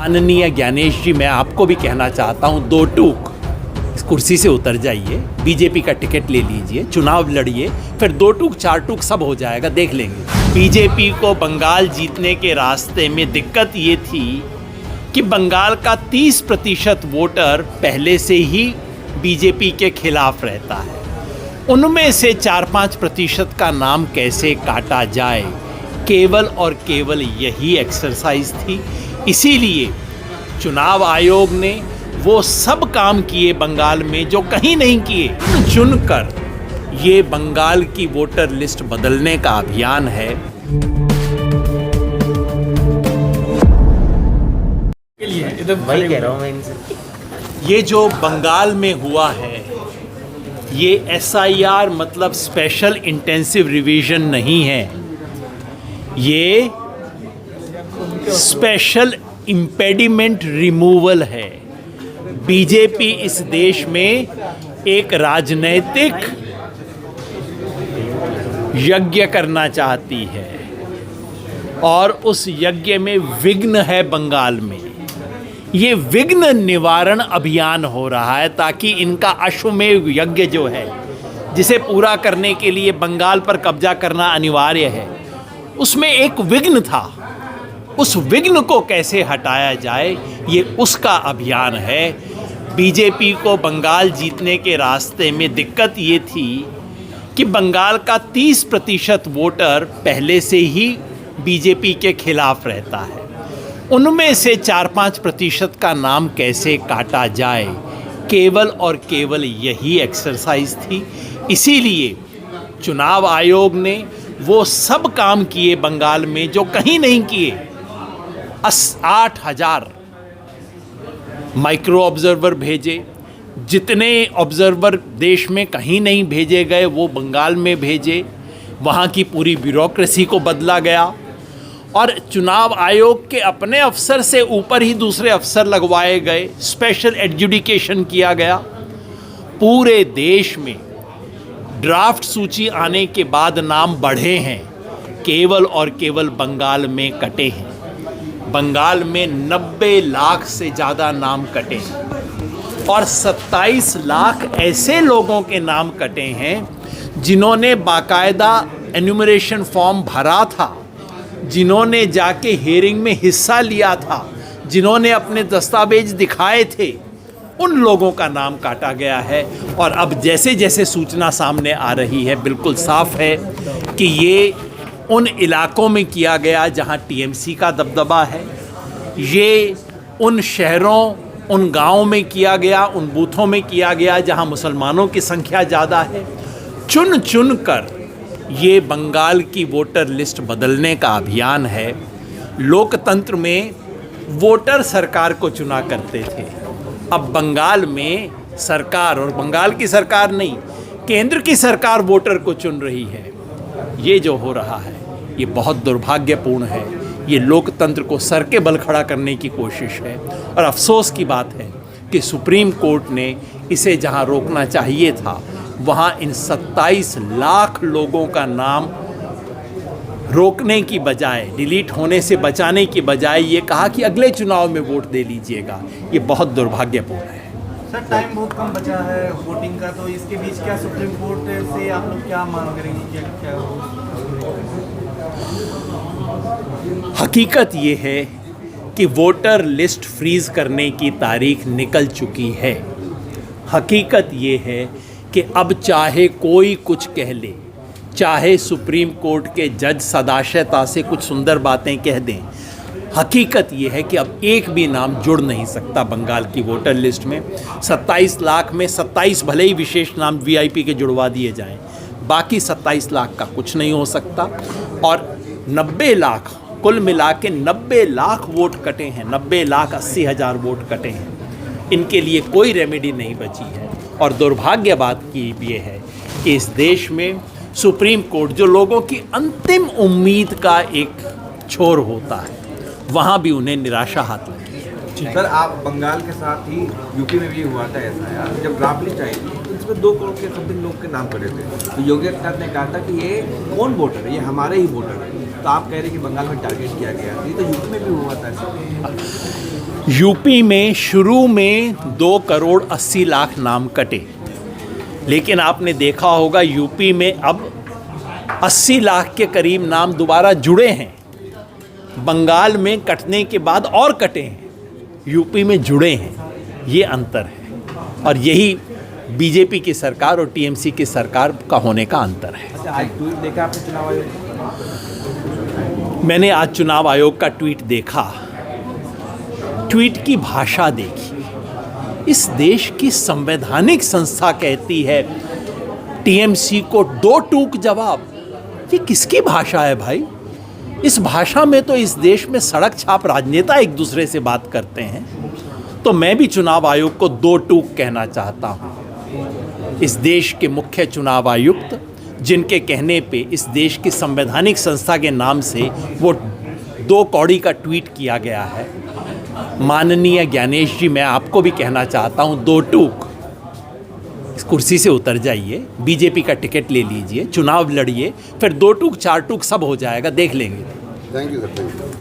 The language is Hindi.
माननीय ज्ञानेश जी, मैं आपको भी कहना चाहता हूँ, दो टूक इस कुर्सी से उतर जाइए, बीजेपी का टिकट ले लीजिए, चुनाव लड़िए, फिर दो टूक चार टूक सब हो जाएगा, देख लेंगे। बीजेपी को बंगाल जीतने के रास्ते में दिक्कत ये थी कि बंगाल का 30% वोटर पहले से ही बीजेपी के खिलाफ रहता है। उनमें से 4-5% का नाम कैसे काटा जाए, केवल और केवल यही एक्सरसाइज थी। इसीलिए चुनाव आयोग ने वो सब काम किए बंगाल में जो कहीं नहीं किए। चुनकर ये बंगाल की वोटर लिस्ट बदलने का अभियान है। वही कह रहा हूँ मैं इनसे। ये जो बंगाल में हुआ है, ये SIR मतलब स्पेशल इंटेंसिव रिवीजन नहीं है, ये स्पेशल इम्पेडिमेंट रिमूवल है। बीजेपी इस देश में एक राजनैतिक यज्ञ करना चाहती है और उस यज्ञ में विघ्न है बंगाल में। ये विघ्न निवारण अभियान हो रहा है ताकि इनका अश्वमेध यज्ञ जो है, जिसे पूरा करने के लिए बंगाल पर कब्जा करना अनिवार्य है, उसमें एक विघ्न था। उस विघ्न को कैसे हटाया जाए, ये उसका अभियान है। बीजेपी को बंगाल जीतने के रास्ते में दिक्कत ये थी कि बंगाल का 30% वोटर पहले से ही बीजेपी के खिलाफ रहता है। उनमें से 4-5% का नाम कैसे काटा जाए, केवल और केवल यही एक्सरसाइज थी। इसीलिए चुनाव आयोग ने वो सब काम किए बंगाल में जो कहीं नहीं किए। 8,000 माइक्रो ऑब्जर्वर भेजे, जितने ऑब्जर्वर देश में कहीं नहीं भेजे गए वो बंगाल में भेजे। वहाँ की पूरी ब्यूरोक्रेसी को बदला गया और चुनाव आयोग के अपने अफसर से ऊपर ही दूसरे अफसर लगवाए गए, स्पेशल एडजुडिकेशन किया गया। पूरे देश में ड्राफ्ट सूची आने के बाद नाम बढ़े हैं, केवल और केवल बंगाल में कटे हैं। बंगाल में 90 लाख से ज़्यादा नाम कटे हैं और 27 लाख ऐसे लोगों के नाम कटे हैं जिन्होंने बाकायदा एन्यूमरेशन फॉर्म भरा था, जिन्होंने जाके हियरिंग में हिस्सा लिया था, जिन्होंने अपने दस्तावेज दिखाए थे, उन लोगों का नाम काटा गया है। और अब जैसे जैसे सूचना सामने आ रही है, बिल्कुल साफ है कि ये उन इलाकों में किया गया जहां TMC का दबदबा है, ये उन शहरों, उन गांवों में किया गया, उन बूथों में किया गया जहां मुसलमानों की संख्या ज़्यादा है। चुन चुन कर ये बंगाल की वोटर लिस्ट बदलने का अभियान है। लोकतंत्र में वोटर सरकार को चुना करते थे, अब बंगाल में सरकार, और बंगाल की सरकार नहीं, केंद्र की सरकार वोटर को चुन रही है। ये जो हो रहा है ये बहुत दुर्भाग्यपूर्ण है। ये लोकतंत्र को सर के बल खड़ा करने की कोशिश है और अफसोस की बात है कि सुप्रीम कोर्ट ने इसे जहां रोकना चाहिए था, वहां इन 27 लाख लोगों का नाम रोकने की बजाय, डिलीट होने से बचाने की बजाय ये कहा कि अगले चुनाव में वोट दे लीजिएगा। ये बहुत दुर्भाग्यपूर्ण है। सर, टाइम बहुत कम बचा है वोटिंग का, तो इसके बीच क्या सुप्रीम कोर्ट से आप लोग क्या मांग करेंगे? क्या हकीकत ये है कि वोटर लिस्ट फ्रीज करने की तारीख निकल चुकी है। हकीकत ये है कि अब चाहे कोई कुछ कह ले, चाहे सुप्रीम कोर्ट के जज सदाशयता से कुछ सुंदर बातें कह दें, हकीकत ये है कि अब एक भी नाम जुड़ नहीं सकता बंगाल की वोटर लिस्ट में। 27 लाख में 27 भले ही विशेष नाम VIP के जुड़वा दिए जाएं, बाकी 27 लाख का कुछ नहीं हो सकता। और 90 लाख, कुल मिला के 90 लाख वोट कटे हैं, 90,80,000 वोट कटे हैं। इनके लिए कोई रेमेडी नहीं बची है। और दुर्भाग्य बात की ये है कि इस देश में सुप्रीम कोर्ट, जो लोगों की अंतिम उम्मीद का एक छोर होता है, वहाँ भी उन्हें निराशा हाथ लगी है। सर, आप बंगाल के साथ ही यूपी में भी हुआ था ऐसा यार, जब ड्राफ्ट लिस्ट आई थी तो इसमें 2 करोड़ के समथिंग लोग के नाम पड़े थे, तो योगी आदित्यनाथ ने कहा था कि ये कौन वोटर है, ये हमारे ही वोटर है। तो आप कह रहे हैं कि बंगाल में टारगेट किया गया, ये तो यूपी में भी हुआ था ऐसा। यूपी में शुरू में 2 करोड़ 80 लाख नाम कटे, लेकिन आपने देखा होगा यूपी में अब 80 लाख के करीब नाम दोबारा जुड़े हैं। बंगाल में कटने के बाद और कटे हैं, यूपी में जुड़े हैं। ये अंतर है और यही बीजेपी की सरकार और टीएमसी की सरकार का होने का अंतर है। अच्छा, आज ट्वीट देखा आपने चुनाव आयोग का? मैंने आज चुनाव आयोग का ट्वीट देखा, ट्वीट की भाषा देखी। इस देश की संवैधानिक संस्था कहती है टीएमसी को 2 टूक जवाब। ये किसकी भाषा है भाई? इस भाषा में तो इस देश में सड़क छाप राजनेता एक दूसरे से बात करते हैं, तो मैं भी चुनाव आयोग को 2 टूक कहना चाहता हूँ। इस देश के मुख्य चुनाव आयुक्त, जिनके कहने पे इस देश की संवैधानिक संस्था के नाम से वो 2 कौड़ी का ट्वीट किया गया है। माननीय ज्ञानेश जी, मैं आपको भी कहना चाहता हूँ 2 टूक। इस कुर्सी से उतर जाइए, बीजेपी का टिकट ले लीजिए, चुनाव लड़िए, फिर 2 टूक 4 टूक सब हो जाएगा, देख लेंगे। Thank you sir, thank you.